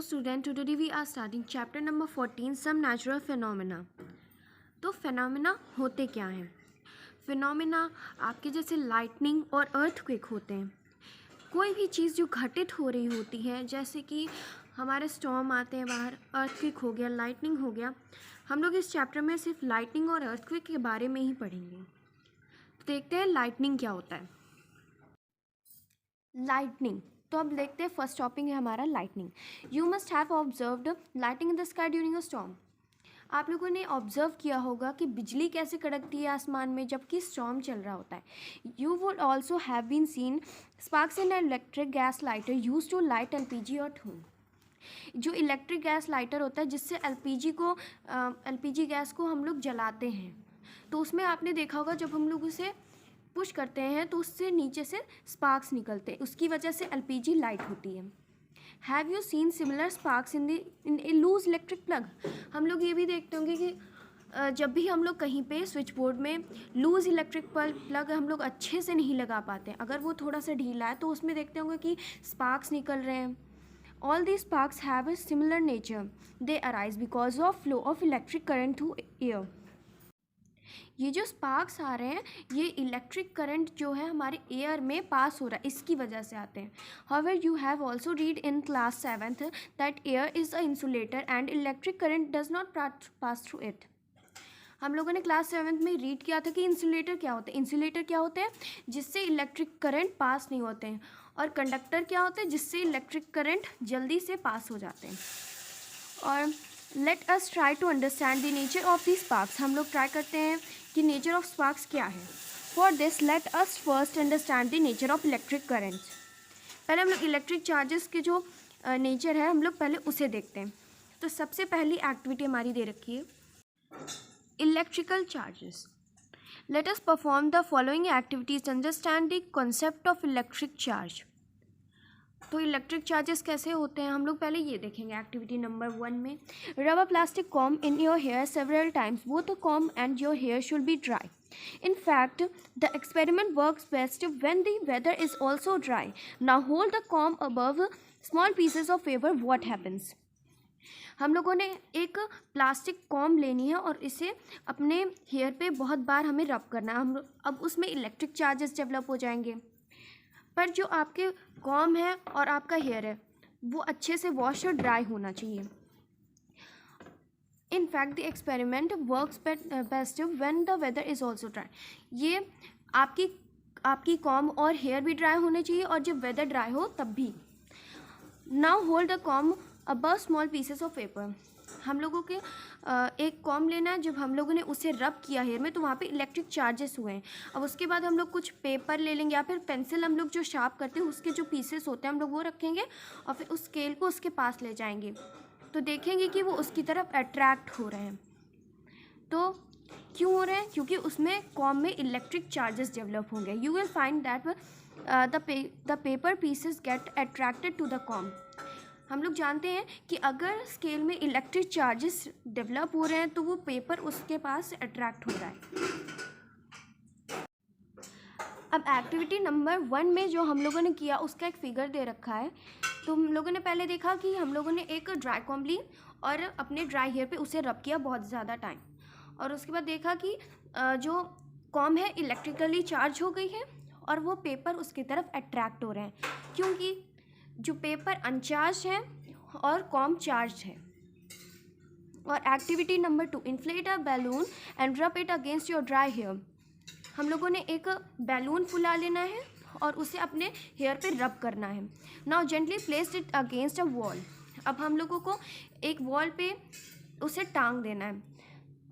Hello student, today we are starting chapter number 14 some natural phenomena। तो phenomena होते क्या हैं? Phenomena आपके जैसे lightning और earthquake होते हैं। कोई भी चीज़ जो घटित हो रही होती है, जैसे कि हमारे storm आते हैं बाहर, earthquake हो गया, lightning हो गया। हम लोग इस चैप्टर में सिर्फ lightning और earthquake के बारे में ही पढ़ेंगे। तो देखते हैं lightning क्या होता है। लाइटनिंग, तो अब देखते हैं फर्स्ट टॉपिक है हमारा lightning. You must have observed lightning in the sky during a storm. आप लोगों ने ऑब्जर्व किया होगा कि बिजली कैसे कड़कती है आसमान में जबकि स्टॉर्म चल रहा होता है। You would also have been seen sparks in electric gas lighter use to light LPG at home. जो इलेक्ट्रिक गैस लाइटर होता है जिससे एलपीजी गैस को हम लोग जलाते हैं, तो उसमें आपने देखा होगा जब हम लोग उसे पुश करते हैं तो उससे नीचे से स्पार्क्स निकलते हैं, उसकी वजह से एलपीजी लाइट होती है। Have you seen similar sparks in a loose electric plug. हम लोग ये भी देखते होंगे कि जब भी हम लोग कहीं पे स्विच बोर्ड में लूज इलेक्ट्रिक प्लग हम लोग अच्छे से नहीं लगा पाते, अगर वो थोड़ा सा ढीला है तो उसमें देखते होंगे कि स्पार्क्स निकल रहे हैं। All these sparks have a similar nature. They arise because of flow of electric current through air. ये जो स्पार्क्स आ रहे हैं ये इलेक्ट्रिक करंट जो है हमारे एयर में पास हो रहा है, इसकी वजह से आते हैं। However you have also read in class 7th that air is a insulator and electric current does not pass through it. हम लोगों ने क्लास 7th में रीड किया था कि इंसुलेटर क्या होते हैं। इंसुलेटर क्या होते हैं? जिससे इलेक्ट्रिक करंट पास नहीं होते हैं। और कंडक्टर क्या होते हैं? जिससे इलेक्ट्रिक करंट जल्दी से पास हो जाते हैं। और let us try to understand the nature of the sparks. हम लोग ट्राई करते हैं कि नेचर ऑफ स्पार्क्स क्या है। For this let us first understand the nature of electric current. पहले हम लोग इलेक्ट्रिक चार्जेस के जो नेचर है हम लोग पहले उसे देखते हैं। तो सबसे पहली एक्टिविटी हमारी दे रखी है electrical charges. Let us perform the following activities to understand the concept of electric charge. तो इलेक्ट्रिक चार्जेस कैसे होते हैं हम लोग पहले ये देखेंगे। एक्टिविटी नंबर 1 में rub a plastic comb in your hair several times, both the comb and your hair should be dry. In fact, the experiment works best when the weather is also dry. Now hold the comb above small pieces of paper. What happens? हम लोगों ने एक plastic com लेनी है और इसे अपने hair पे बहुत बार हमें रब करना है। हम अब उसमें इलेक्ट्रिक चार्जेस डेवलप हो जाएंगे। पर जो आपके कॉम है और आपका हेयर है वो अच्छे से वॉश और ड्राई होना चाहिए। In fact the experiment works best when the weather is also dry. ये आपकी कॉम और हेयर भी ड्राई होने चाहिए और जब वेदर ड्राई हो तब भी। Now hold the com above small pieces of paper. हम लोगों के एक कॉम लेना है, जब हम लोगों ने उसे रब किया हेयर में तो वहाँ पे इलेक्ट्रिक चार्जेस हुए हैं। अब उसके बाद हम लोग कुछ पेपर ले लेंगे या फिर पेंसिल हम लोग जो शार्प करते हैं उसके जो पीसेस होते हैं हम लोग वो रखेंगे और फिर उस स्केल को उसके पास ले जाएंगे तो देखेंगे कि वो उसकी तरफ अट्रैक्ट हो रहे हैं। तो क्यों हो रहे हैं? क्योंकि उसमें कॉम में इलेक्ट्रिक चार्जेस डेवलप होंगे। You will find that the paper pieces get attracted to the comb. हम लोग जानते हैं कि अगर स्केल में इलेक्ट्रिक चार्जेस डेवलप हो रहे हैं तो वो पेपर उसके पास अट्रैक्ट हो रहा है। अब एक्टिविटी नंबर 1 में जो हम लोगों ने किया उसका एक फिगर दे रखा है। तो हम लोगों ने पहले देखा कि हम लोगों ने एक ड्राई कॉम्ब ली और अपने ड्राई हेयर पे उसे रब किया बहुत ज़्यादा टाइम, और उसके बाद देखा कि जो कॉम्ब है इलेक्ट्रिकली चार्ज हो गई है और वो पेपर उसकी तरफ अट्रैक्ट हो रहे हैं क्योंकि जो पेपर अनचार्ज है और कॉम्ब चार्ज है। और activity number 2 inflate a balloon and rub it against your dry hair. हम लोगों ने एक बैलून फुला लेना है और उसे अपने हेयर पे रब करना है। Now gently place it against a wall. अब हम लोगों को एक वॉल पे उसे टांग देना है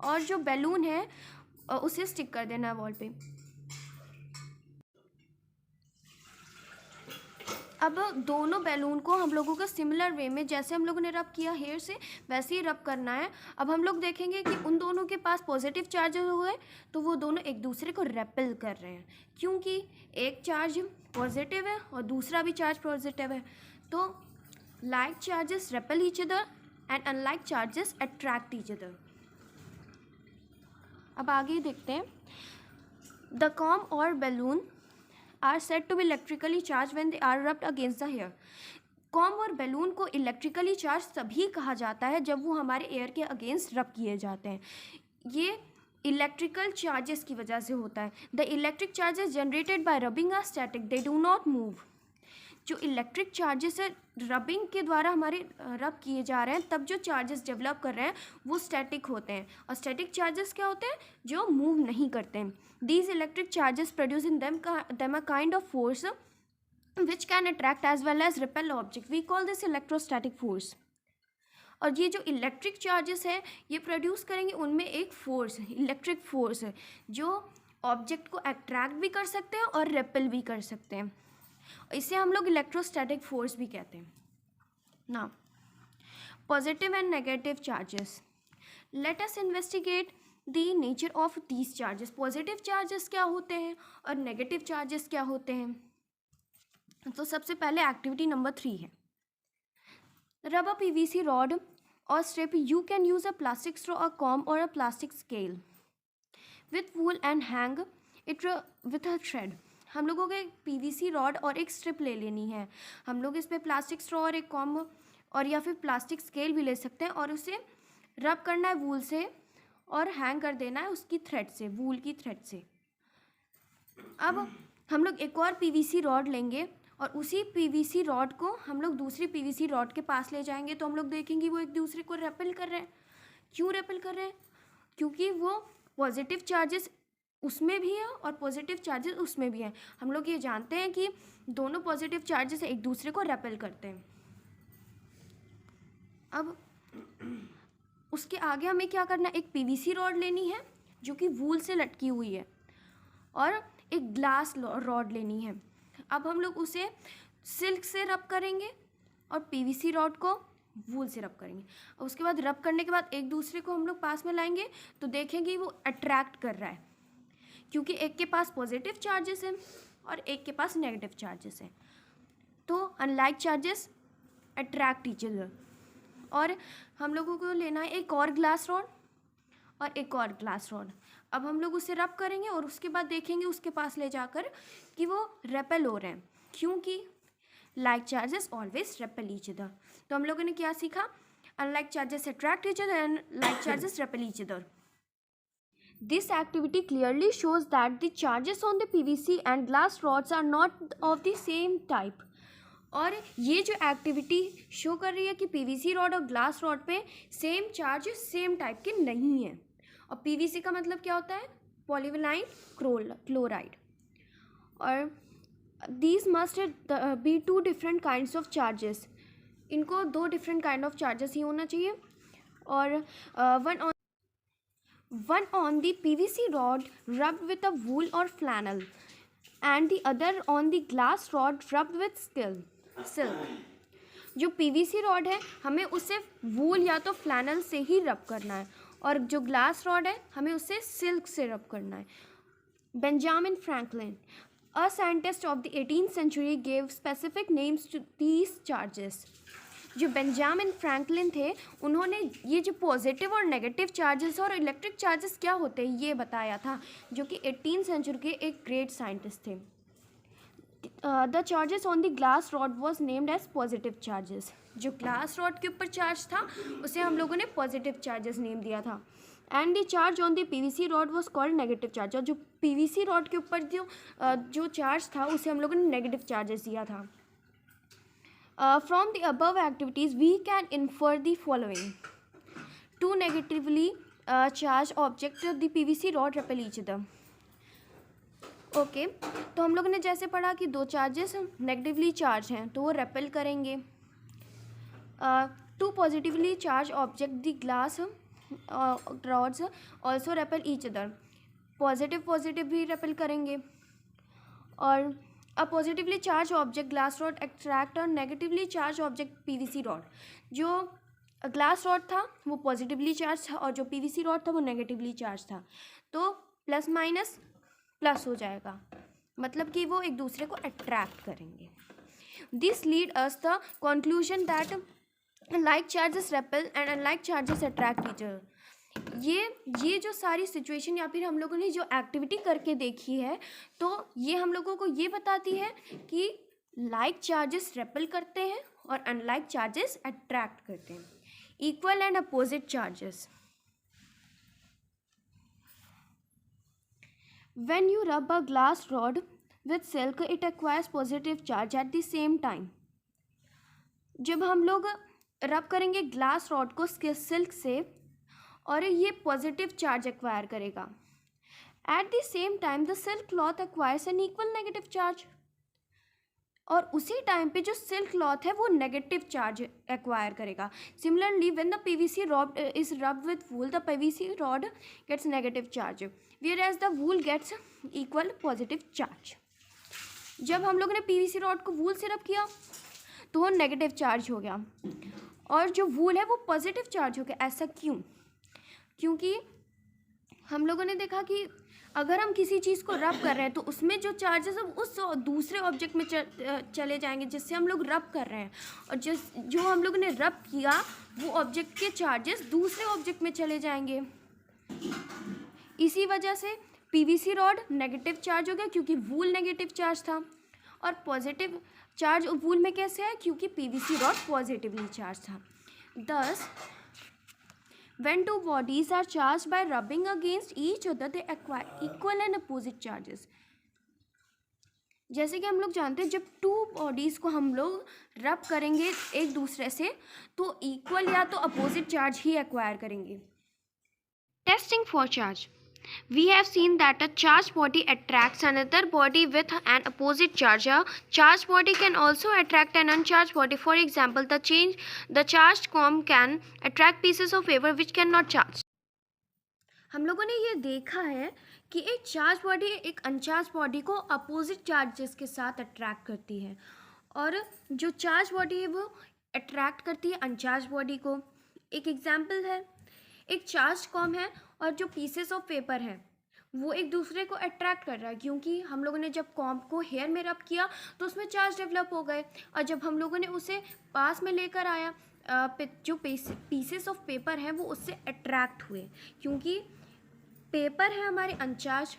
और जो बैलून है उसे स्टिक कर देना है वॉल पे। अब दोनों बैलून को हम लोगों को सिमिलर वे में जैसे हम लोगों ने रब किया हेयर से वैसे ही रब करना है। अब हम लोग देखेंगे कि उन दोनों के पास पॉजिटिव चार्ज हुए तो वो दोनों एक दूसरे को रेपेल कर रहे हैं क्योंकि एक चार्ज पॉजिटिव है और दूसरा भी चार्ज पॉजिटिव है। तो like charges repel each other and unlike charges attract each other. अब आगे देखते हैं। द कॉम और balloon are said to be electrically charged when they are rubbed against the hair. Com और बैलून को electrically charge तभी कहा जाता है जब वो हमारे एयर के अगेंस्ट रब किए जाते हैं। ये इलेक्ट्रिकल चार्जेस की वजह से होता है। The electric charges generated by rubbing are static, they do not move. जो इलेक्ट्रिक चार्जेस है रबिंग के द्वारा हमारे रब किए जा रहे हैं, तब जो चार्जेस डेवलप कर रहे हैं वो स्टैटिक होते हैं। और स्टैटिक चार्जेस क्या होते हैं? जो मूव नहीं करते हैं। These electric charges produce in them a kind of force which can attract as well as repel object. We call this electrostatic force. और ये जो इलेक्ट्रिक चार्जेस है ये प्रोड्यूस करेंगे, उनमें एक फोर्स, इलेक्ट्रिक फोर्स है, जो ऑब्जेक्ट को अट्रैक्ट भी कर सकते हैं और रेपेल भी कर सकते हैं। इसे हम लोग इलेक्ट्रोस्टैटिक फोर्स भी कहते हैं ना। Positive and negative charges, let us investigate the nature of these charges. Positive charges क्या होते हैं और नेगेटिव चार्जेस क्या होते हैं? तो सबसे पहले एक्टिविटी नंबर 3 है, रब अ पीवीसी रॉड और strip. You can use a plastic straw, a comb और a plastic scale with wool and hang it with a thread. हम लोगों को एक पीवीसी रॉड और एक स्ट्रिप ले लेनी है। हम लोग इस पर प्लास्टिक स्ट्रॉ और एक कॉम और या फिर प्लास्टिक स्केल भी ले सकते हैं, और उसे रब करना है वूल से और हैंग कर देना है उसकी थ्रेड से, वूल की थ्रेड से। अब हम लोग एक और पीवीसी रॉड लेंगे और उसी पीवीसी रॉड को हम लोग दूसरी पीवीसी रॉड के पास ले जाएंगे, तो हम लोग देखेंगे वो एक दूसरे को रेपेल कर रहे हैं। क्यों रेपेल कर रहे हैं? क्योंकि वो पॉजिटिव चार्जेस उसमें भी है और पॉजिटिव चार्जेस उसमें भी है। हम लोग ये जानते हैं कि दोनों पॉजिटिव चार्जेस एक दूसरे को रेपेल करते हैं। अब उसके आगे हमें क्या करना है? एक पीवीसी रॉड लेनी है जो कि वूल से लटकी हुई है, और एक ग्लास रॉड लेनी है। अब हम लोग उसे सिल्क से रब करेंगे और पीवीसी रॉड को वूल से रब करेंगे। और उसके बाद रब करने के बाद एक दूसरे को हम लोग पास में लाएंगे तो देखेंगे वो अट्रैक्ट कर रहा है, क्योंकि एक के पास पॉजिटिव चार्जेस हैं और एक के पास नेगेटिव चार्जेस हैं। तो unlike charges attract each other. और हम लोगों को लेना है एक और ग्लास रॉड और एक और ग्लास रॉड। अब हम लोग उसे रब करेंगे और उसके बाद देखेंगे उसके पास ले जाकर कि वो रेपेल हो रहे हैं, क्योंकि like charges always repel each other. तो हम लोगों ने क्या सीखा? Unlike charges attract each other and like charges repel each other. This activity clearly shows that the charges on the PVC and glass rods are not of the same type. और ये जो activity show कर रही है कि PVC rod और glass rod पे same charge same type के नहीं है। और पीवीसी का मतलब क्या होता है? Polyvinyl chloride. और these must be 2 different kinds of charges. इनको 2 डिफरेंट काइंड ऑफ चार्जेस ही होना चाहिए। और one on the PVC rod rubbed with a wool or flannel and the other on the glass rod rubbed with silk. जो PVC rod है हमें उसे वूल या तो फ्लैनल से ही रब करना है, और जो ग्लास रॉड है हमें उसे सिल्क से रब करना है। Benjamin Franklin, a scientist of the 18th century, gave specific names to these charges. जो बेंजामिन फ्रैंकलिन थे उन्होंने ये जो पॉजिटिव और नेगेटिव चार्जेस और इलेक्ट्रिक चार्जेस क्या होते हैं ये बताया था, जो कि 18th सेंचुरी के एक ग्रेट साइंटिस्ट थे। The charges on the glass rod was named as positive charges. जो ग्लास रॉड के ऊपर चार्ज था उसे हम लोगों ने पॉजिटिव चार्जेस नेम दिया था। And the charge on the PVC rod was called negative charge. और जो पीवीसी रॉड के ऊपर जो चार्ज था उसे हम लोगों ने नेगेटिव चार्जेस दिया था। From the above activities, we can infer the following: 2 negatively charged objects of the PVC rod repel each other. Okay, तो हम लोगों ने जैसे पढ़ा कि 2 चार्जेस नेगेटिवली चार्ज हैं तो वो रेपेल करेंगे। 2 positively charge object the glass rods also repel each other. Positive भी रेपेल करेंगे। और a positively charge object glass rod attract और negatively charge object PVC rod. जो ग्लास रॉड था वो पॉजिटिवली चार्ज था और जो पीवीसी रॉड था वो नेगेटिवली चार्ज था, तो प्लस माइनस प्लस हो जाएगा, मतलब कि वो एक दूसरे को अट्रैक्ट करेंगे। This lead us the conclusion that like charges repel and unlike charges attract each other. ये जो सारी सिचुएशन या फिर हम लोगों ने जो एक्टिविटी करके देखी है, तो ये हम लोगों को ये बताती है कि लाइक चार्जेस रेपेल करते हैं और अनलाइक चार्जेस अट्रैक्ट करते हैं। Equal and opposite charges, when you rub a glass rod with silk it acquires positive charge at the same time. जब हम लोग रब करेंगे ग्लास रॉड को सिल्क से और ये पॉजिटिव चार्ज एक्वायर करेगा। At the same time the silk cloth acquires an equal negative charge, और उसी टाइम पे जो सिल्क क्लॉथ है वो नेगेटिव चार्ज एक्वायर करेगा। Similarly when the PVC rod is rubbed with wool the PVC rod gets negative charge whereas the wool gets equal positive charge. जब हम लोगों ने पीवीसी रॉड को वूल से रब किया तो वो नेगेटिव चार्ज हो गया, और जो वूल है वो पॉजिटिव चार्ज हो गया। ऐसा क्यों? क्योंकि हम लोगों ने देखा कि अगर हम किसी चीज़ को रब कर रहे हैं तो उसमें जो चार्जेस है उस दूसरे ऑब्जेक्ट में चले जाएंगे जिससे हम लोग रब कर रहे हैं, और जो हम लोगों ने रब किया वो ऑब्जेक्ट के चार्जेस दूसरे ऑब्जेक्ट में चले जाएंगे। इसी वजह से पीवीसी रॉड नेगेटिव चार्ज हो गया क्योंकि वूल नेगेटिव चार्ज था, और पॉजिटिव चार्ज वूल में कैसे है? क्योंकि पीवीसी रॉड पॉजिटिवली चार्ज था। Thus, when two bodies are charged by rubbing against each other, they acquire equal and opposite charges. जैसे कि हम लोग जानते हैं जब टू बॉडीज़ को हम लोग रब करेंगे एक दूसरे से तो इक्वल या तो अपोजिट चार्ज ही एक्वायर करेंगे। Testing for charge, we have seen that a charged body attracts another body with an opposite charge. A charged body can also attract an uncharged body. For example, the charged comb can attract pieces of paper which cannot charge. हम लोगों ने ये देखा है कि एक charge body एक uncharge body को अपोजिट चार्जेस के साथ अट्रैक्ट करती है, और जो चार्ज बॉडी है वो अट्रैक्ट करती है अनचार्ज बॉडी को। एक एग्जाम्पल है, एक चार्ज कॉम है और जो पीसेस ऑफ पेपर है वो एक दूसरे को अट्रैक्ट कर रहा है, क्योंकि हम लोगों ने जब कॉम को हेयर में रब किया तो उसमें चार्ज डेवलप हो गए, और जब हम लोगों ने उसे पास में लेकर आया जो पीसेस ऑफ पेपर हैं वो उससे अट्रैक्ट हुए, क्योंकि पेपर है हमारे अनचार्ज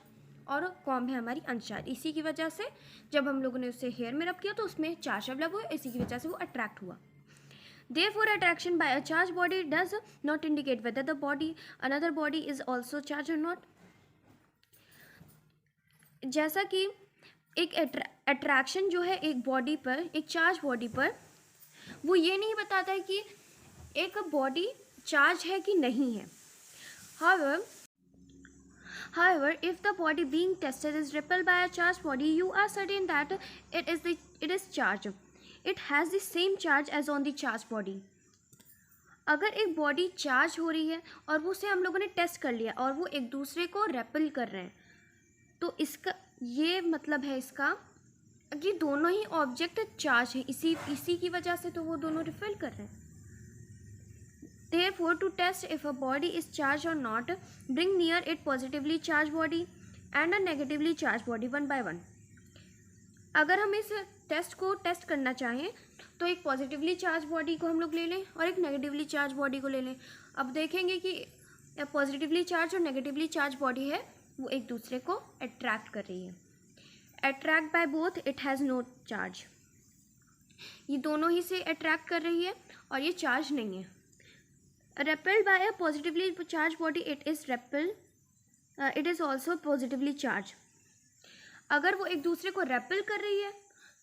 और कॉम है हमारी अनचार्ज। इसी की वजह से जब हम लोगों ने उसे हेयर में रब किया तो उसमें चार्ज डेवलप हुआ, इसी की वजह से वो अट्रैक्ट हुआ। Therefore, attraction by a charged body does not indicate whether another body is also charged or not. जैसा कि एक अट्रैक्शन जो है एक बॉडी पर, एक चार्ज बॉडी पर, वो ये नहीं बताता है कि एक बॉडी चार्ज है कि नहीं है। However, if the body being tested is repelled by a charged body, you are certain that it is charged. It has the same charge as on the charged body. अगर एक body charge हो रही है और वो उसे हम लोगों ने टेस्ट कर लिया और वो एक दूसरे को रेपल कर रहे हैं, तो इसका ये मतलब है इसका कि दोनों ही ऑब्जेक्ट चार्ज है, इसी की वजह से तो वो दोनों रिपेल कर रहे हैं। Therefore, to test if a body is charged or not, bring near it positively charged body and a negatively charged body one by one. अगर हम इस टेस्ट को टेस्ट करना चाहें तो एक पॉजिटिवली चार्ज बॉडी को हम लोग ले लें और एक नेगेटिवली चार्ज बॉडी को ले लें। अब देखेंगे कि पॉजिटिवली चार्ज और नेगेटिवली चार्ज बॉडी है वो एक दूसरे को अट्रैक्ट कर रही है। Attract by both it has no charge, ये दोनों ही से अट्रैक्ट कर रही है और ये चार्ज नहीं है। Repelled by a positively charge body it is also positively charge. अगर वो एक दूसरे को रेपेल कर रही है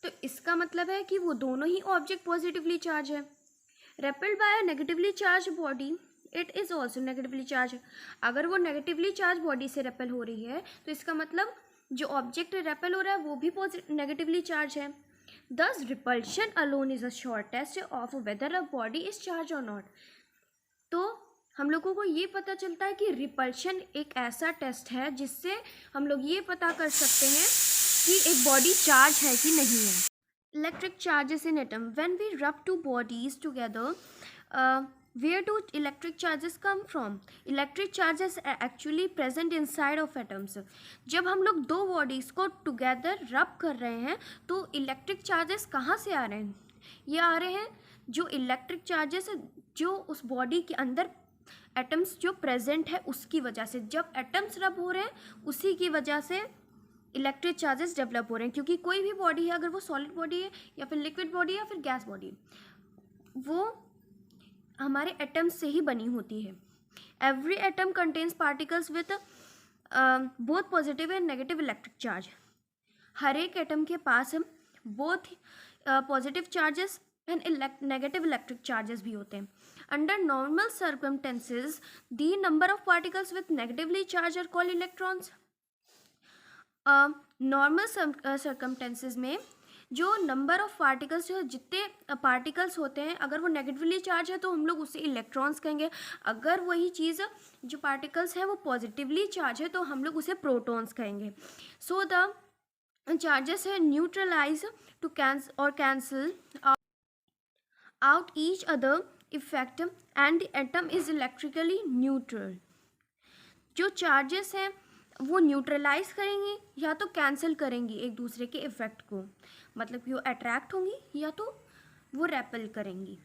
तो इसका मतलब है कि वो दोनों ही ऑब्जेक्ट पॉजिटिवली चार्ज है। Repelled by a negatively charge body it is also negatively charge. अगर वो नेगेटिवली चार्ज बॉडी से रेपेल हो रही है तो इसका मतलब जो ऑब्जेक्ट रेपेल हो रहा है वो भी नेगेटिवली चार्ज है। Thus repulsion alone is a short test of whether a body is charge और नॉट। तो हम लोगों को ये पता चलता है कि रिपल्शन एक ऐसा टेस्ट है जिससे हम लोग ये पता कर सकते हैं कि एक बॉडी चार्ज है कि नहीं है। Electric charges in atom, when we rub two bodies together where do electric charges come from? Electric charges are actually present inside of atoms. जब हम लोग दो बॉडीज़ को टुगेदर रब कर रहे हैं तो इलेक्ट्रिक चार्जेस कहाँ से आ रहे हैं? ये आ रहे हैं जो इलेक्ट्रिक चार्जेस जो उस बॉडी के अंदर एटम्स जो प्रेजेंट है उसकी वजह से। जब एटम्स रब हो रहे हैं उसी की वजह से इलेक्ट्रिक चार्जेस डेवलप हो रहे हैं, क्योंकि कोई भी बॉडी है, अगर वो सॉलिड बॉडी है या फिर लिक्विड बॉडी है या फिर गैस बॉडी, वो हमारे एटम्स से ही बनी होती है। Every atom contains particles with both positive and negative electric charge. हर एक एटम के पास both positive charges and negative electric charges भी होते हैं। Under normal circumstances the number of particles with negatively charge are called electrons. Normal circumstances में जो number of particles, जो जितने पार्टिकल्स होते हैं, अगर वो नेगेटिवली चार्ज है तो हम लोग उसे इलेक्ट्रॉन्स कहेंगे। अगर वही चीज़ जो पार्टिकल्स है वो पॉजिटिवली चार्ज है तो हम लोग उसे प्रोटॉन्स कहेंगे। सो द चार्जेस है neutralize to cancel out each other effect and the atom is electrically neutral. जो चार्जेस हैं वो न्यूट्रलाइज करेंगी या तो कैंसिल करेंगी एक दूसरे के इफेक्ट को, मतलब कि वो अट्रैक्ट होंगी या तो वो रेपेल करेंगी।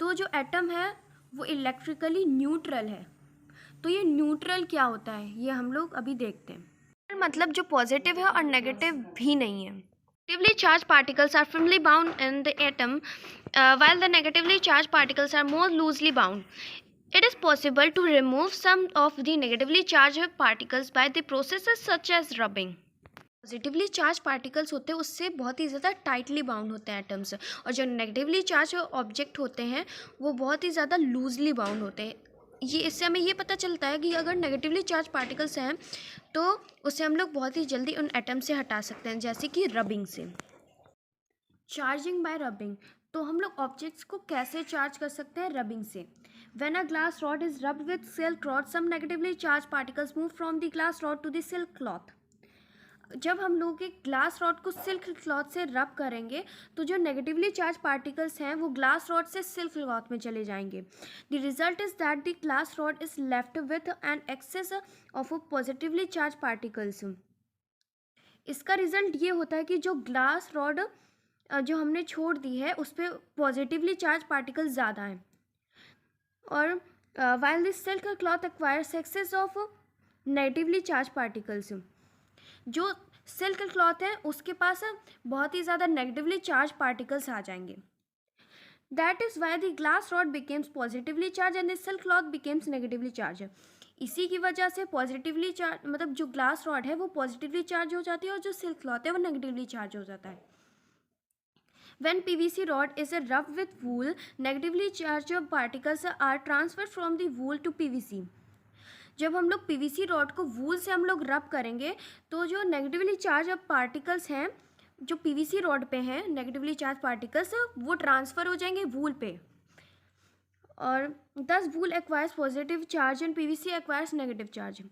तो जो एटम है वो इलेक्ट्रिकली न्यूट्रल है। तो ये न्यूट्रल क्या होता है ये हम लोग अभी देखते हैं। मतलब जो पॉजिटिव है और नेगेटिव भी नहीं है। Negatively charged particles are firmly bound in the atom, while the negatively charged particles are more loosely bound. It is possible to remove some of the negatively charged particles by the processes such as rubbing. Positively charge particles होते हैं उससे बहुत ही ज़्यादा tightly bound होते हैं atoms, और जो negatively charge object होते हैं वो बहुत ही ज़्यादा लूजली बाउंड होते हैं। ये इससे हमें ये पता चलता है कि अगर नेगेटिवली चार्ज पार्टिकल्स हैं तो उससे हम लोग बहुत ही जल्दी उन एटम से हटा सकते हैं, जैसे कि रबिंग से। चार्जिंग बाय रबिंग, तो हम लोग ऑब्जेक्ट्स को कैसे चार्ज कर सकते हैं? रबिंग से। When a glass rod is rubbed with silk cloth, some negatively charged particles move from the glass rod to the silk cloth. जब हम लोग एक ग्लास रॉड को सिल्क क्लॉथ से रब करेंगे तो जो नेगेटिवली चार्ज पार्टिकल्स हैं वो ग्लास रॉड से सिल्क क्लॉथ में चले जाएंगे। The result is that the glass rod is left with an excess of positively charge particles. इसका रिजल्ट ये होता है कि जो ग्लास रॉड जो हमने छोड़ दी है उस पर पॉजिटिवली चार्ज पार्टिकल्स ज़्यादा हैं, और while this silk cloth acquires excess of negatively charge particles. जो सिल्क क्लॉथ है उसके पास बहुत ही ज़्यादा नेगेटिवली चार्ज पार्टिकल्स आ जाएंगे। That is why the glass rod becomes positively charge and the silk cloth becomes negatively charge. इसी की वजह से पॉजिटिवली चार्ज, मतलब जो ग्लास रॉड है वो पॉजिटिवली चार्ज हो जाती है और जो सिल्क क्लॉथ है वो नेगेटिवली चार्ज हो जाता है। When PVC rod is rubbed with wool, negatively charged particles are transferred from the wool to PVC. जब हम लोग पीवीसी रॉड को वूल से हम लोग रब करेंगे तो जो नेगेटिवली चार्ज पार्टिकल्स हैं जो पीवीसी रॉड पे हैं, नेगेटिवली चार्ज पार्टिकल्स, वो ट्रांसफ़र हो जाएंगे वूल पे, और 10 wool acquires positive charge and PVC acquires negative charge.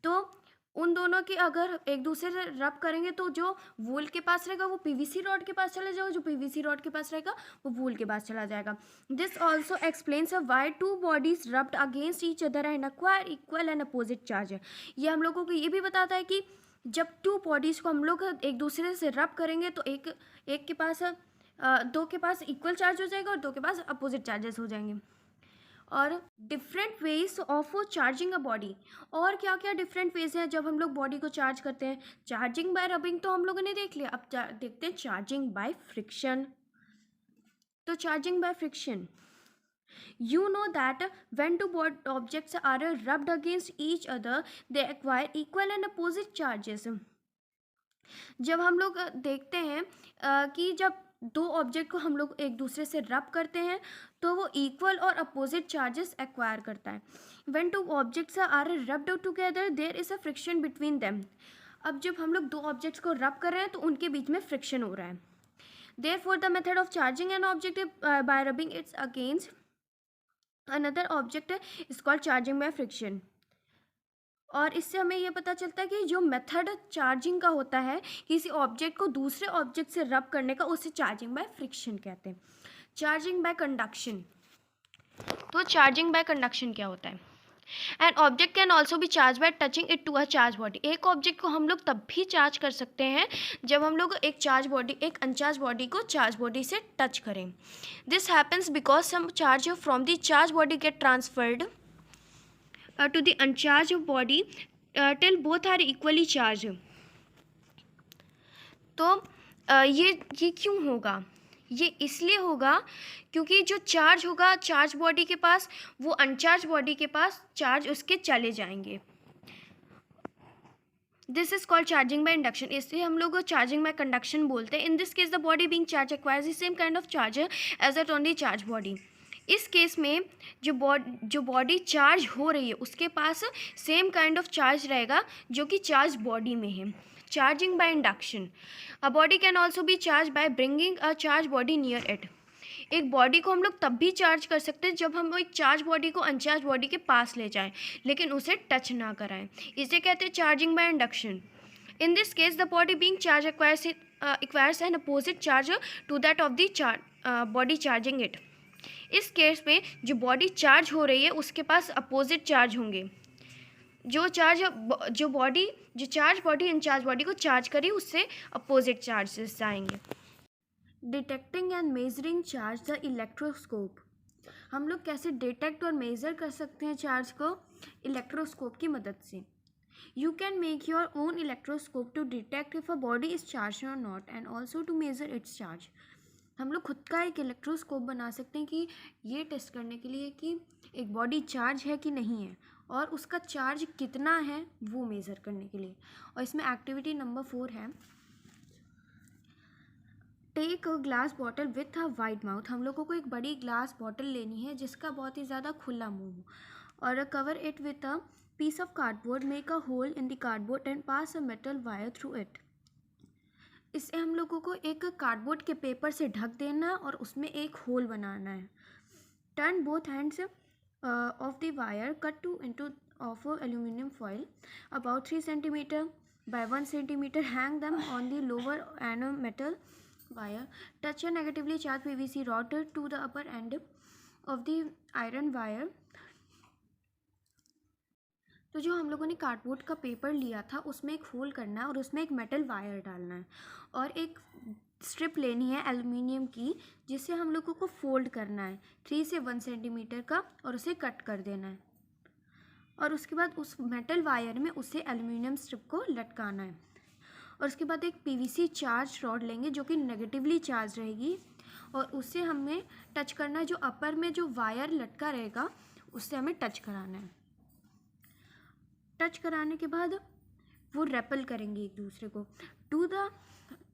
तो उन दोनों की अगर एक दूसरे से रब करेंगे तो जो वूल के पास रहेगा वो पीवीसी रॉड के पास चला जाएगा, जो पीवीसी रॉड के पास रहेगा वो वूल के पास चला जाएगा। This also explains Y two bodies rubbed against each other and acquire equal and opposite charge. ये हम लोगों को ये भी बताता है कि जब टू बॉडीज़ को हम लोग एक दूसरे से रब करेंगे तो एक के पास दो के पास इक्वल चार्ज हो जाएगा और दो के पास अपोजिट चार्जेस हो जाएंगे। और different ways of charging a body, और क्या क्या डिफरेंट वेज हैं जब हम लोग बॉडी को चार्ज करते हैं। चार्जिंग बाय रबिंग तो हम लोगों ने देख लिया, अब देखते हैं चार्जिंग बाय फ्रिक्शन। तो charging by friction, you know that when two objects are rubbed against each other they acquire equal and opposite charges। जब हम लोग देखते हैं कि जब दो ऑब्जेक्ट को हम लोग एक दूसरे से रब करते हैं तो वो इक्वल और अपोजिट चार्जेस एक्वायर करता है। When two objects are rubbed together there is a friction between them. अब जब हम लोग दो ऑब्जेक्ट्स को रब कर रहे हैं तो उनके बीच में फ्रिक्शन हो रहा है। Therefore the method of charging an object by rubbing it's against another object is called charging by friction. और इससे हमें ये पता चलता है कि जो मेथड चार्जिंग का होता है किसी ऑब्जेक्ट को दूसरे ऑब्जेक्ट से रब करने का, उसे चार्जिंग बाय फ्रिक्शन कहते हैं। चार्जिंग बाय कंडक्शन, तो चार्जिंग बाय कंडक्शन क्या होता है? An object can also be charge by touching it to a charge body. एक ऑब्जेक्ट को हम लोग तब भी चार्ज कर सकते हैं जब हम लोग एक अनचार्ज बॉडी को चार्ज बॉडी से टच करें। This happens because some charge from the charge body get transferred to the uncharged body till both are equally charged। तो ये क्यों होगा? ये इसलिए होगा क्योंकि जो चार्ज होगा चार्ज बॉडी के पास, वो अनचार्ज बॉडी के पास चार्ज उसके चले जाएंगे। This is called charging by induction, इससे हम लोग चार्जिंग बाय कंडक्शन बोलते हैं। In this case the body being charge acquires the same kind of charge as that on the charge body. इस केस में जो बॉडी चार्ज हो रही है उसके पास सेम काइंड ऑफ चार्ज रहेगा जो कि चार्ज बॉडी में है। Charging by induction, a body can also be charge by bringing a charge body near it. एक बॉडी को हम लोग तब भी चार्ज कर सकते हैं जब हम एक चार्ज बॉडी को अनचार्ज बॉडी के पास ले जाएं, लेकिन उसे टच ना कराएं। इसे कहते हैं charging by induction. In this case the body being charge acquires an opposite charge to that of the body charging it. इस केस में जो बॉडी चार्ज हो रही है उसके पास अपोजिट चार्ज होंगे। जो चार्ज बॉडी अनचार्ज बॉडी को चार्ज करी उससे अपोजिट चार्जेस आएंगे। Detecting and measuring charge the electroscope. हम लोग कैसे डिटेक्ट और मेज़र कर सकते हैं चार्ज को? इलेक्ट्रोस्कोप की मदद से। You can make your own electroscope to detect if a body is charge और not and also to measure its charge. हम लोग खुद का एक इलेक्ट्रोस्कोप बना सकते हैं कि ये टेस्ट करने के लिए कि एक बॉडी चार्ज है कि नहीं है, और उसका चार्ज कितना है वो मेज़र करने के लिए। और इसमें एक्टिविटी नंबर 4 है, take a glass bottle with a wide mouth. हम लोगों को एक बड़ी ग्लास बॉटल लेनी है जिसका बहुत ही ज़्यादा खुला मुंह हो, और cover it with a piece of cardboard, make a hole in the cardboard and pass a metal wire through it. इससे हम लोगों को एक कार्डबोर्ड के पेपर से ढक देना और उसमें एक होल बनाना है। Turn both hands of the wire cut two into of aluminium foil about 3 cm by 1 cm, hang them on the lower and metal wire. Touch a negatively charged PVC rod to the upper end of the iron wire. तो जो हम लोगों ने cardboard का paper लिया था उसमें एक होल करना है और उसमें एक मेटल वायर डालना है, और एक स्ट्रिप लेनी है एल्युमिनियम की जिसे हम लोगों को फोल्ड करना है 3 से 1 cm का, और उसे कट कर देना है। और उसके बाद उस मेटल वायर में उसे एल्युमिनियम स्ट्रिप को लटकाना है। और उसके बाद एक पीवीसी चार्ज रॉड लेंगे जो कि नेगेटिवली चार्ज रहेगी, और उससे हमें टच करना है। जो अपर में जो वायर लटका रहेगा उससे हमें टच कराना है। टच कराने के बाद वो रेपल करेंगे एक दूसरे को।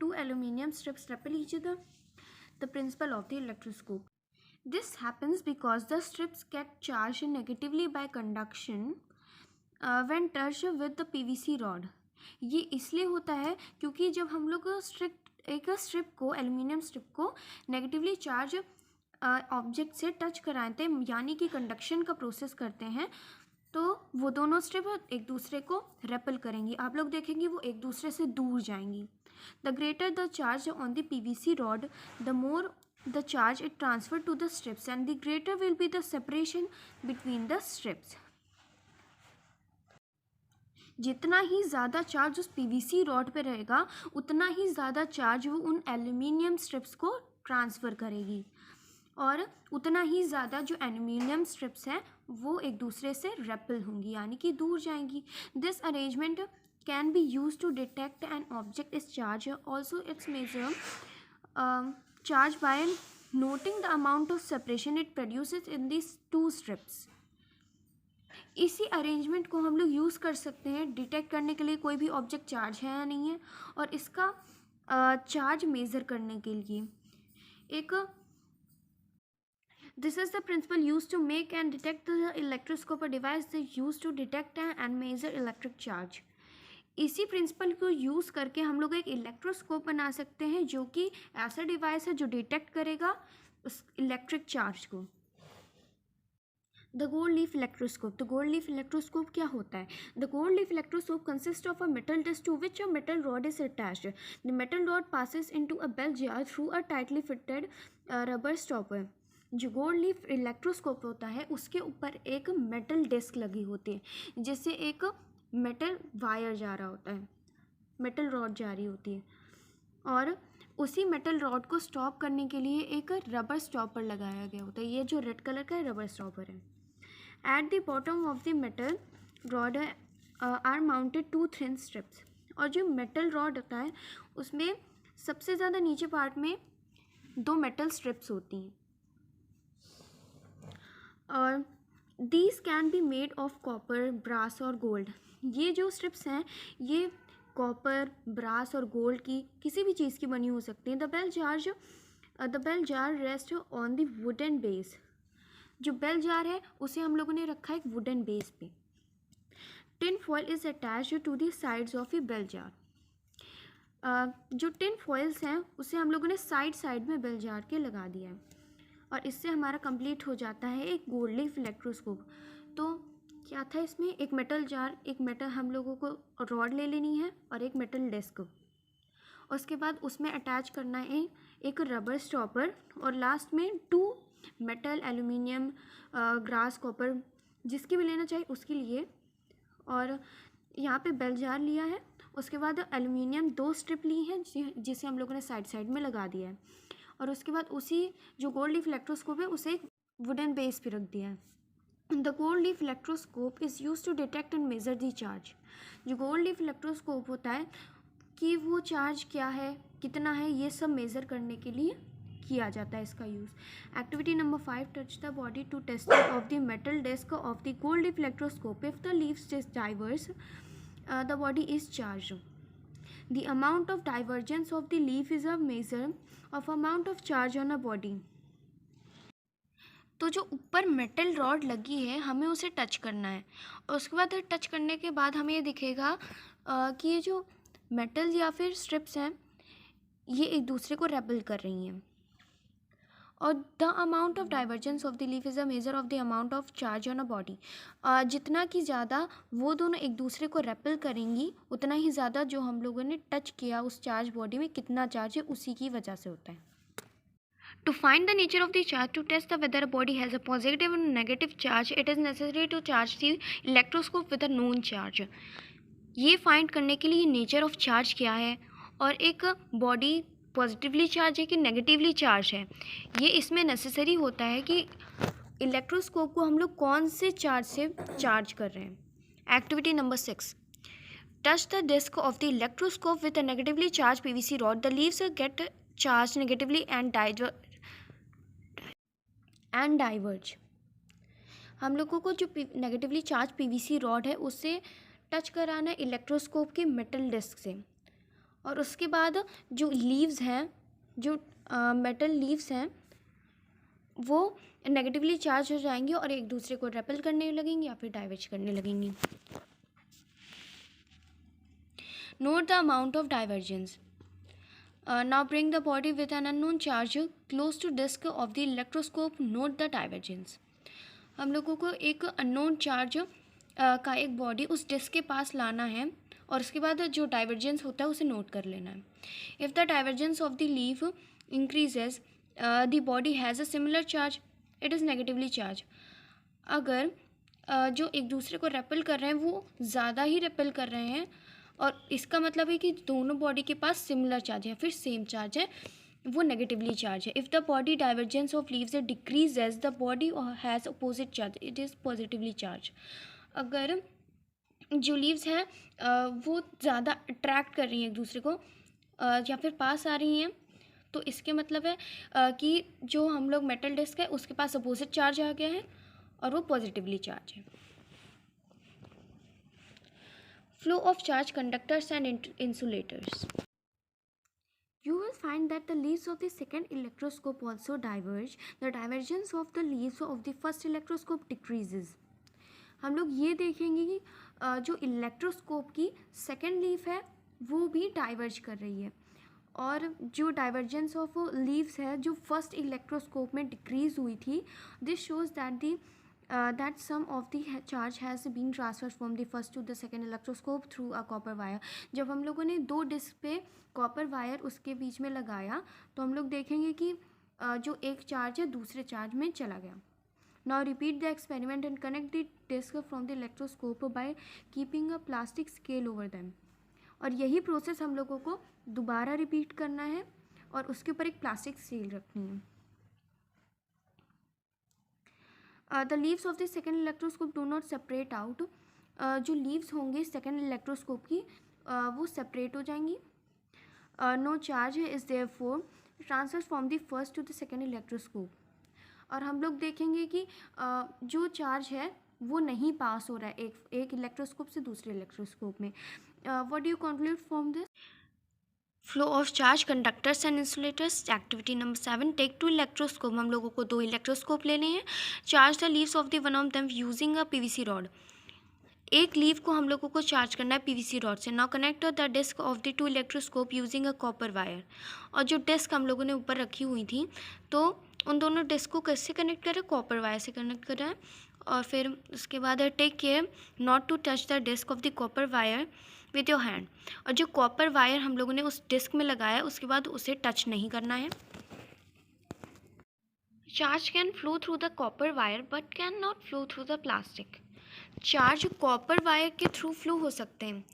To aluminium strips REPL each other, the principle of the electroscope. This happens because the strips get charged negatively by conduction when touched with the PVC rod. ये इसलिए होता है क्योंकि जब हम लोग एक स्ट्रिप को, एल्युमिनियम स्ट्रिप को नेगेटिवली चार्ज ऑब्जेक्ट से टच कराते हैं, यानी कि कंडक्शन का प्रोसेस करते हैं, तो वो दोनों स्ट्रिप एक दूसरे को रेपल करेंगी। आप लोग देखेंगे वो एक दूसरे से दूर जाएंगी। The greater the charge on the PVC rod, the more the charge it transferred to the strips and the greater will be the separation between the strips. जितना ही ज़्यादा चार्ज उस PVC रॉड पे रहेगा उतना ही ज़्यादा चार्ज वो उन aluminium strips को ट्रांसफ़र करेगी, और उतना ही ज़्यादा जो एल्यूमिनियम स्ट्रिप्स हैं वो एक दूसरे से रेपल होंगी, यानी कि दूर जाएंगी। This arrangement can be use to detect an object is charge. Also it's measure charge by noting the amount of separation it produces in these two strips. इसी अरेंजमेंट को हम लोग यूज़ कर सकते हैं डिटेक्ट करने के लिए कोई भी ऑब्जेक्ट चार्ज है या नहीं है, और इसका चार्ज मेज़र करने के लिए। एक this is the principle use to make and detect the electroscope, device use to detect and measure electric charge. इसी प्रिंसिपल को यूज़ करके हम लोग एक इलेक्ट्रोस्कोप बना सकते हैं जो कि ऐसा डिवाइस है जो डिटेक्ट करेगा उस इलेक्ट्रिक चार्ज को। The gold leaf electroscope. The gold leaf electroscope क्या होता है? The gold leaf electroscope consist of a metal disc to which a metal rod is attached. The metal rod passes into a bell jar through a tightly fitted rubber stopper. जो gold leaf electroscope होता है उसके ऊपर एक metal disc लगी होती है जिससे एक मेटल वायर जा रहा होता है, मेटल रॉड जा रही होती है, और उसी मेटल रॉड को स्टॉप करने के लिए एक रबर स्टॉपर लगाया गया होता है। ये जो रेड कलर का रबर स्टॉपर है। At the bottom of the metal rod are mounted 2 thin strips. और जो मेटल रॉड होता है उसमें सबसे ज़्यादा नीचे पार्ट में दो मेटल स्ट्रिप्स होती हैं और these can be made of copper, brass और गोल्ड। ये जो स्ट्रिप्स हैं ये कॉपर, ब्रास और गोल्ड की किसी भी चीज़ की बनी हो सकती हैं। The bell jar rest on the wooden base. जो बेल जार है उसे हम लोगों ने रखा है एक वुडन बेस पे। Tin foil is attached to the sides of a bell jar. जो टिन फॉयल्स हैं उसे हम लोगों ने साइड में बेल जार के लगा दिया है और इससे हमारा कंप्लीट हो जाता है एक गोल्ड लीफ इलेक्ट्रोस्कोप। तो क्या था इसमें, एक मेटल जार, एक मेटल हम लोगों को रॉड ले लेनी है और एक मेटल डिस्क, उसके बाद उसमें अटैच करना है एक रबर स्टॉपर और लास्ट में 2 मेटल, एल्यूमिनियम, ग्रास, कॉपर, जिसकी भी लेना चाहिए उसके लिए। और यहाँ पे बेल जार लिया है, उसके बाद एल्यूमिनियम 2 स्ट्रिप ली हैं जिसे हम लोगों ने साइड में लगा दिया है और उसके बाद उसी जो गोल्ड लीफ इलेक्ट्रोस्कोप है उसे एक वुडन बेस पे रख दिया है। The gold leaf electroscope is use to detect and measure the charge. जो गोल्ड लीफ इलेक्ट्रोस्कोप होता है कि वो चार्ज क्या है, कितना है, ये सब मेज़र करने के लिए किया जाता है इसका use. Activity number 5, touch the body to test of the metal disc of the gold leaf electroscope. If the leaves is diverse the body is charged. The amount of divergence of the leaf is a measure of amount of charge on a body. तो जो ऊपर metal rod लगी है हमें उसे touch करना है और उसके बाद टच करने के बाद हमें ये दिखेगा कि ये जो मेटल या फिर स्ट्रिप्स हैं ये एक दूसरे को रेपल कर रही हैं और the amount of divergence of the leaf is a measure of the amount of charge on a body. जितना कि ज़्यादा वो दोनों एक दूसरे को रेपल करेंगी उतना ही ज़्यादा जो हम लोगों ने टच किया उस चार्ज बॉडी में कितना चार्ज है उसी की वजह से होता है। To find the nature of the charge, to test the whether a body has a positive or negative charge, it is necessary to charge the electroscope with a known charge. ये find करने के लिए nature of charge क्या है और एक body positively charge है कि नेगेटिवली चार्ज है, ये इसमें नेसेसरी होता है कि इलेक्ट्रोस्कोप को हम लोग कौन से चार्ज से चार्ज कर रहे हैं। Activity number 6, touch the disc of the electroscope with a negatively charge PVC rod. The leaves get charge negatively and diverge. हम लोगों को जो नेगेटिवली चार्ज पीवीसी रॉड है उससे टच कराना है इलेक्ट्रोस्कोप के मेटल डिस्क से और उसके बाद जो लीव्स हैं, जो मेटल लीव्स हैं वो नेगेटिवली चार्ज हो जाएंगे और एक दूसरे को रेपल करने लगेंगे या फिर डाइवर्ज करने लगेंगी। Note the amount of divergence. Now bring the body with an unknown charge close to disc of the electroscope, note the divergence. हम लोगों को एक अननोन चार्ज का एक बॉडी उस डिस्क के पास लाना है और उसके बाद जो डाइवर्जेंस होता है उसे नोट कर लेना है। If the divergence of the leaf increases the body has a similar charge, it is negatively charge. अगर जो एक दूसरे को रेपल कर रहे हैं वो ज़्यादा ही रेपल कर रहे हैं और इसका मतलब है कि दोनों बॉडी के पास सिमिलर चार्ज है, फिर सेम चार्ज है, वो नेगेटिवली चार्ज है। If the body divergence of leaves decreases the body has opposite charge, it is positively charge. अगर जो लीव्स हैं वो ज़्यादा अट्रैक्ट कर रही हैं एक दूसरे को या फिर पास आ रही हैं तो इसके मतलब है कि जो हम लोग मेटल डिस्क है उसके पास अपोजिट चार्ज आ गया है और वो पॉजिटिवली चार्ज है। Flow of charge, conductors and insulators. You will find that the leaves of the second electroscope also diverge. The divergence of the leaves of the first electroscope decreases. हम लोग ये देखेंगे कि जो इलेक्ट्रोस्कोप की second leaf है वो भी डाइवर्ज कर रही है और जो डाइवर्जेंस ऑफ लीव्स है जो फर्स्ट इलेक्ट्रोस्कोप में डिक्रीज हुई थी, this shows that some of the charge has been transferred from the first to the second electroscope through a copper wire. जब हम लोगों ने 2 डिस्क पे कॉपर वायर उसके बीच में लगाया तो हम लोग देखेंगे कि जो एक चार्ज है दूसरे चार्ज में चला गया। Now repeat the experiment and connect the disc from the electroscope by keeping a plastic scale over them. और यही प्रोसेस हम लोगों को दोबारा रिपीट करना है और उसके ऊपर एक प्लास्टिक स्केल रखनी है। The leaves of the second electroscope do not separate out. जो leaves होंगे सेकेंड इलेक्ट्रोस्कोप की वो सेपरेट हो जाएंगी। No charge is therefore transfers from the first to the second electroscope. और हम लोग देखेंगे कि जो चार्ज है वो नहीं पास हो रहा है एक इलेक्ट्रोस्कोप से दूसरे इलेक्ट्रोस्कोप में। What do you conclude from this? Flow of charge, conductors and insulators. Activity number 7, take 2 electroscope. हम लोगों को 2 इलेक्ट्रोस्कोप लेने हैं। Charge the leaves of the one of them using a PVC rod. एक leave को हम लोगों को चार्ज करना है पीवीसी रॉड से। Now connect the disc of the 2 electroscope using a copper wire. और जो डिस्क हम लोगों ने ऊपर रखी हुई थी, तो उन दोनों डिस्क को कैसे कनेक्ट करें? कॉपर वायर से कनेक्ट करें। और फिर उसके बाद take care not to touch the disc of the copper wire with your hand. और जो कॉपर वायर हम लोगों ने उस डिस्क में लगाया उसके बाद उसे टच नहीं करना है। Charge can flow through the copper wire but can not flow through the plastic. Charge copper wire के थ्रू फ्लो हो सकते हैं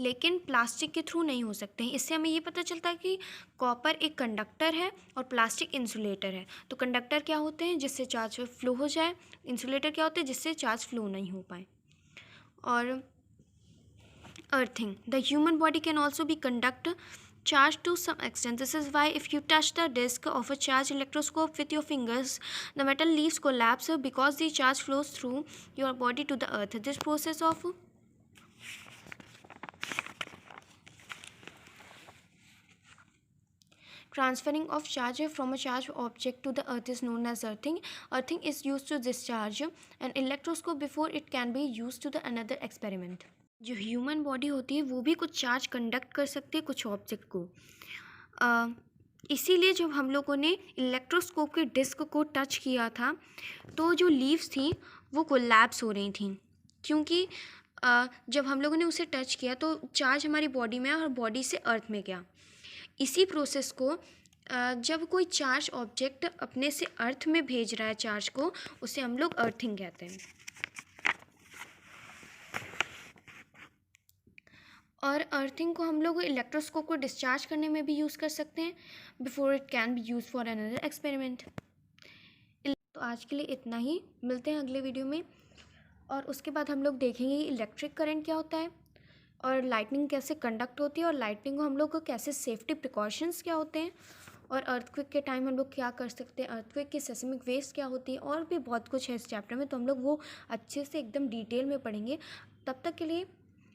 लेकिन प्लास्टिक के थ्रू नहीं हो सकते हैं। इससे हमें ये पता चलता है कि कॉपर एक कंडक्टर है और प्लास्टिक इंसुलेटर है। तो कंडक्टर क्या होते हैं? जिससे चार्ज फ्लो हो जाए। इंसुलेटर क्या होते हैं? जिससे चार्ज फ्लो नहीं हो पाए। और earthing, the human body can also B conduct charge to some extent. This is why if you touch the disk of a charged electroscope with your fingers, the metal leaves collapse because the charge flows through your body to the earth. This process of transferring of charge from a charged object to the earth is known as earthing. Earthing is used to discharge an electroscope before it can be used to the another experiment. जो human body होती है वो भी कुछ charge conduct कर सकती है कुछ ऑब्जेक्ट को। इसीलिए जब हम लोगों ने इलेक्ट्रोस्कोप के डिस्क को टच किया था तो जो लीव्स थी वो कोलैप्स हो रही थी, क्योंकि जब हम लोगों ने उसे टच किया तो चार्ज हमारी बॉडी में और बॉडी से अर्थ में गया। इसी प्रोसेस को जब कोई चार्ज ऑब्जेक्ट अपने से अर्थ में भेज रहा है चार्ज को, उसे हम लोग अर्थिंग कहते हैं। और अर्थिंग को हम लोग इलेक्ट्रोस्कोप को डिस्चार्ज करने में भी यूज़ कर सकते हैं before it can be use for another experiment. तो आज के लिए इतना ही, मिलते हैं अगले वीडियो में। और उसके बाद हम लोग देखेंगे इलेक्ट्रिक करंट क्या होता है और लाइटनिंग कैसे कंडक्ट होती है और लाइटनिंग को हम लोग को कैसे सेफ्टी प्रिकॉशंस क्या होते हैं और अर्थक्वेक के टाइम हम लोग क्या कर सकते हैं, अर्थक्वेक की सेस्मिक वेव्स क्या होती है, और भी बहुत कुछ है इस चैप्टर में। तो हम लोग वो अच्छे से एकदम डिटेल में पढ़ेंगे। तब तक के लिए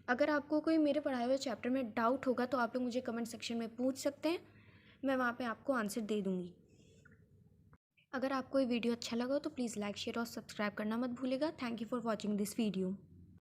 अगर आपको कोई मेरे पढ़ाए हुए चैप्टर में डाउट होगा तो आप लोग मुझे कमेंट सेक्शन में पूछ सकते हैं, मैं वहाँ पे आपको आंसर दे दूँगी। अगर आपको ये वीडियो अच्छा लगा तो प्लीज़ लाइक शेयर और सब्सक्राइब करना मत भूलिएगा। Thank you for watching this video.